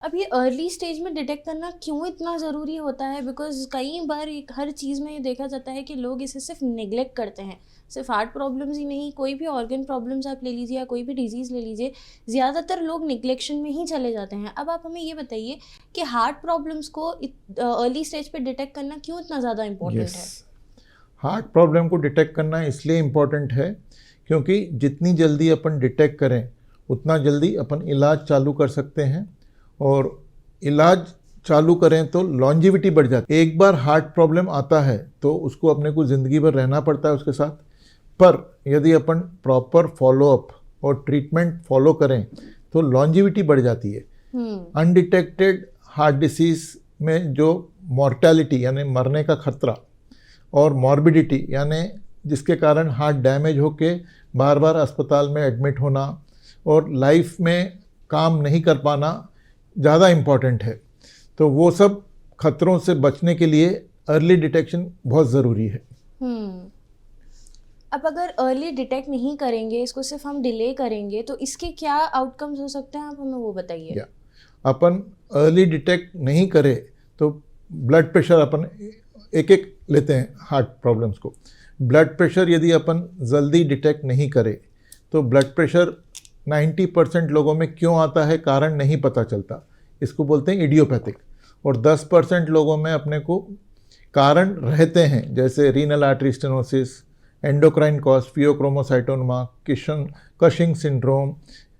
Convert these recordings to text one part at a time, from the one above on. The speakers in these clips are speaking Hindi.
अब ये अर्ली स्टेज में डिटेक्ट करना क्यों इतना ज़रूरी होता है? बिकॉज़ कई बार एक हर चीज़ में ये देखा जाता है कि लोग इसे सिर्फ़ नेग्लेक्ट करते हैं। सिर्फ़ हार्ट प्रॉब्लम्स ही नहीं, कोई भी ऑर्गन प्रॉब्लम्स आप ले लीजिए या कोई भी डिज़ीज़ ले लीजिए, ज़्यादातर लोग नेग्लेक्शन में ही चले जाते हैं। अब आप हमें ये बताइए कि हार्ट प्रॉब्लम्स को अर्ली स्टेज पे डिटेक्ट करना क्यों इतना ज़्यादा इम्पोर्टेंट यस, है? हार्ट प्रॉब्लम को डिटेक्ट करना इसलिए इम्पॉर्टेंट है क्योंकि जितनी जल्दी अपन डिटेक्ट करें उतना जल्दी अपन इलाज चालू कर सकते हैं। और इलाज चालू करें तो लॉन्जिविटी बढ़ जाती है। एक बार हार्ट प्रॉब्लम आता है तो उसको अपने को ज़िंदगी भर रहना पड़ता है उसके साथ। पर यदि अपन प्रॉपर फॉलोअप और ट्रीटमेंट फॉलो करें तो लॉन्जिविटी बढ़ जाती है। अनडिटेक्टेड हार्ट डिसीज़ में जो मॉर्टेलिटी यानी मरने का खतरा और मॉर्बिडिटी यानी जिसके कारण हार्ट डैमेज होके बार बार अस्पताल में एडमिट होना और लाइफ में काम नहीं कर पाना ज़्यादा इम्पॉर्टेंट है। तो वो सब खतरों से बचने के लिए अर्ली डिटेक्शन बहुत ज़रूरी है। अब अगर अर्ली डिटेक्ट नहीं करेंगे, इसको सिर्फ़ हम डिले करेंगे, तो इसके क्या आउटकम्स हो सकते हैं? आप हमें वो बताइए। या अपन अर्ली डिटेक्ट नहीं करें तो ब्लड प्रेशर अपन एक एक लेते हैं हार्ट प्रॉब्लम्स को। ब्लड प्रेशर यदि अपन जल्दी डिटेक्ट नहीं करें तो ब्लड प्रेशर 90% लोगों में क्यों आता है कारण नहीं पता चलता, इसको बोलते हैं इडियोपैथिक। और 10% लोगों में अपने को कारण रहते हैं जैसे renal artery stenosis, endocrine cause, pheochromocytoma, Cushing syndrome,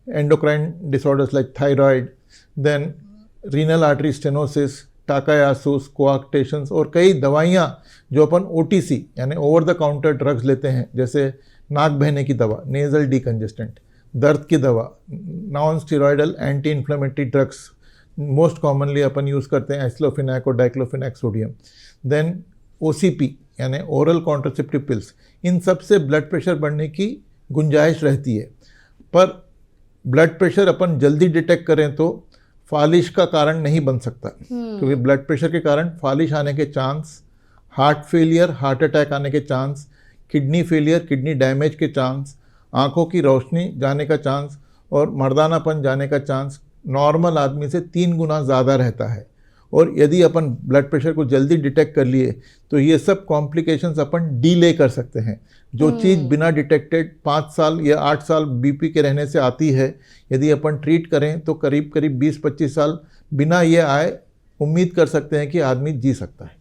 endocrine disorders like thyroid, then renal artery stenosis, Takayasu's, coarctations और कई दवाइयाँ जो अपन OTC यानी ओवर द काउंटर ड्रग्स लेते हैं जैसे नाक बहने की दवा, नेज़ल डीकंजेस्टेंट, दर्द की दवा, non steroidal anti inflammatory drugs most commonly अपन यूज़ करते हैं एस्लोफिनैक और डाइक्लोफिनैक सोडियम, देन OCP यानी ओरल कॉन्ट्रासेप्टिव पिल्स। इन सब से ब्लड प्रेशर बढ़ने की गुंजाइश रहती है। पर ब्लड प्रेशर अपन जल्दी डिटेक्ट करें तो फालिश का कारण नहीं बन सकता क्योंकि ब्लड प्रेशर के कारण फालिश आने के chance, heart failure, heart attack आने के chance, kidney failure, kidney damage के चांस, आंखों की रोशनी जाने का चांस और मर्दानापन जाने का चांस नॉर्मल आदमी से 3 गुना ज़्यादा रहता है। और यदि अपन ब्लड प्रेशर को जल्दी डिटेक्ट कर लिए तो ये सब कॉम्प्लिकेशंस अपन डिले कर सकते हैं। जो चीज़ बिना डिटेक्टेड 5 साल या 8 साल BP के रहने से आती है, यदि अपन ट्रीट करें तो करीब करीब 20-25 साल बिना ये आए उम्मीद कर सकते हैं कि आदमी जी सकता है।